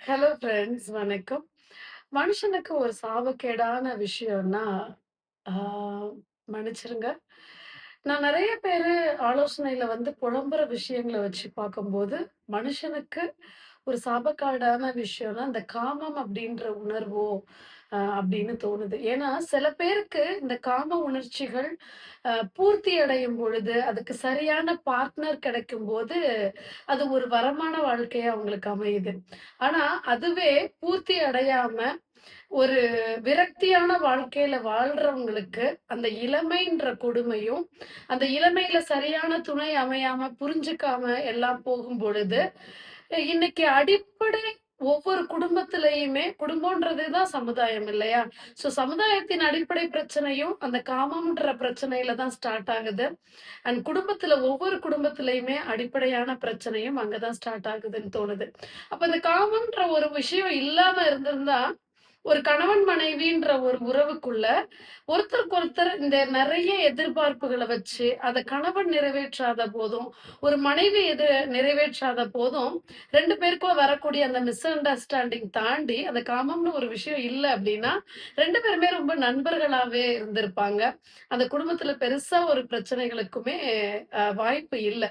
Hello friends, வணக்கம். மனுஷனுக்கு ஒரு சாபக்கேடான விஷயம்னா, ஆ மன்னிச்சிருங்க. நான் நெறைய பேரு ஆலோசனையில வந்து புலம்புற விஷயங்கள வச்சு பார்க்கும்போது, மனுஷனுக்கு ஒரு சாபக்கேடான விஷயம்னா, இந்த காமம் அப்படின்ற உணர்வோ, அப்படின்னு தோணுது. ஏன்னா, சில பேருக்கு இந்த காம உணர்ச்சிகள் பூர்த்தி அடையும் பொழுது, அதுக்கு சரியான பார்ட்னர் கிடைக்கும்போது, அது ஒரு வரமான வாழ்க்கையா அவங்களுக்கு அமையுது. ஆனா, அதுவே பூர்த்தி அடையாம, ஒரு விரக்தியான வாழ்க்கையில வாழ்றவங்களுக்கு, அந்த இளமைன்ற கொடுமையும், அந்த இளமையில சரியான துணை அமையாம, புரிஞ்சுக்காம எல்லாம் போகும்பொழுது, இன்னைக்கு அடிப்படை ஒவ்வொரு குடும்பத்திலயுமே குடும்பம்ன்றது தான் சமுதாயம் இல்லையா? சமுதாயத்தின் அடிப்படை பிரச்சனையும், அந்த காமம்ன்ற பிரச்சனையில தான் ஸ்டார்ட் ஆகுது. அண்ட் குடும்பத்துல ஒவ்வொரு குடும்பத்திலயுமே அடிப்படையான பிரச்சனையும் அங்க தான் ஸ்டார்ட் ஆகுதுன்னு தோணுது. அப்ப இந்த காமம்ன்ற ஒரு விஷயம் இல்லாம இருந்திருந்தா, ஒரு கணவன் மனைவின்ற ஒரு உறவுக்குள்ள ஒருத்தருக்கு ஒருத்தர் இந்த நெறைய எதிர்பார்ப்புகள வச்சு, அத கணவன் நிறைவேற்றாத போதும், ஒரு மனைவி நிறைவேற்றாத போதும், 2 பேருக்கும் வரக்கூடிய அந்த மிஸ் அண்டர்ஸ்டாண்டிங் தாண்டி, அந்த காமம்னு ஒரு விஷயம் இல்ல அப்டின்னா, 2 பேருமே ரொம்ப நண்பர்களாவே இருந்திருப்பாங்க. அந்த குடும்பத்துல பெருசா ஒரு பிரச்சனைகளுக்குமே வாய்ப்பு இல்ல.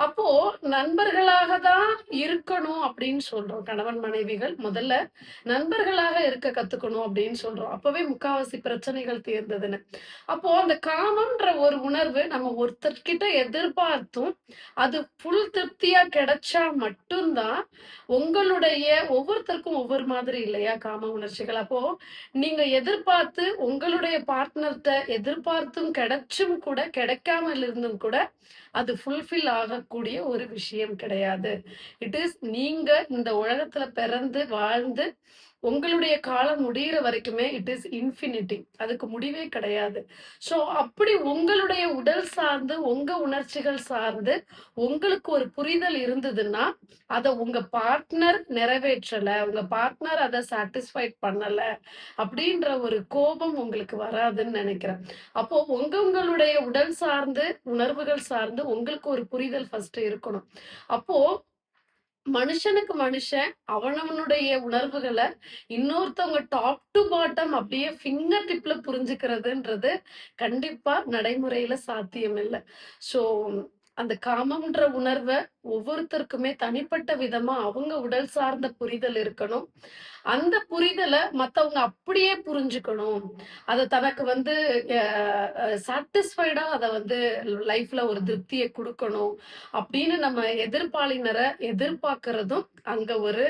அப்போ நண்பர்களாக தான் இருக்கணும் அப்படின்னு சொல்றோம். கணவன் மனைவிகள் முதல்ல நண்பர்களாக இருக்க கத்துக்கணும் அப்படின்னு சொல்றோம். அப்பவே முக்காவாசி பிரச்சனைகள் தீர்ந்ததுன்னு. அப்போ அந்த காமம்ன்ற ஒரு உணர்வு நம்ம ஒருத்தர்கிட்ட எதிர்பார்த்தும், அது ஃபுல் திருப்தியா கிடைச்சா மட்டும் தான், உங்களுடைய ஒவ்வொருத்தருக்கும் ஒவ்வொரு மாதிரி இல்லையா காம உணர்ச்சிகள். அப்போ நீங்க எதிர்பார்த்து உங்களுடைய பார்ட்னர்ட்ட எதிர்பார்த்தும் கிடைச்சும் கூட, கிடைக்காமல் இருந்தும் கூட, அது ஃபுல்ஃபில் ஆகக்கூடிய ஒரு விஷயம் கிடையாது. இட் இஸ் நீங்க இந்த உலகத்துல பிறந்து, வாழ்ந்து, உங்களுடைய காலம் முடியிற வரைக்குமே இட் இஸ் இன்ஃபினிட்டி. அதுக்கு முடிவே கிடையாது. அப்படி உங்களுடைய உடல் சார்ந்து, உங்க உணர்ச்சிகள் சார்ந்து, உங்களுக்கு ஒரு புரிதல் இருந்ததுன்னா, அத உங்க பார்ட்னர் நிறைவேற்றல, உங்க பார்ட்னர் அத சாட்டிஸ்ஃபைட் பண்ணல, அப்படின்ற ஒரு கோபம் உங்களுக்கு வராதுன்னு நெனைக்கிறேன். அப்போ உங்களுடைய உடல் சார்ந்து, உணர்வுகள் சார்ந்து உங்களுக்கு ஒரு புரிதல் ஃபர்ஸ்ட்டு இருக்கணும். அப்போ மனுஷனுக்கு மனுஷன் அவனவனுடைய உணர்வுகள இன்னொருத்தவங்க டாப் டூ பாட்டம் அப்படியே ஃபிங்கர் டிப்ல புரிஞ்சுக்கிறதுன்றது கண்டிப்பா நடைமுறையில சாத்தியம் இல்ல. ஸோ அந்த காமம்ன்ற உணர்வ ஒவ்வொருத்தருக்குமே தனிப்பட்ட விதமா அவங்க உடல் சார்ந்த புரிதல் இருக்கணும். அந்த புரிதல மத்தவங்க அப்படியே புரிஞ்சுக்கணும். அத தனக்கு வந்து சாட்டிஸ்ஃபைடா அத வந்து லைஃப்ல ஒரு திருப்திய குடுக்கணும். அப்படின்னு நம்ம எதிர்ப்பாளினர எதிர்பார்க்கிறதும் அங்க ஒரு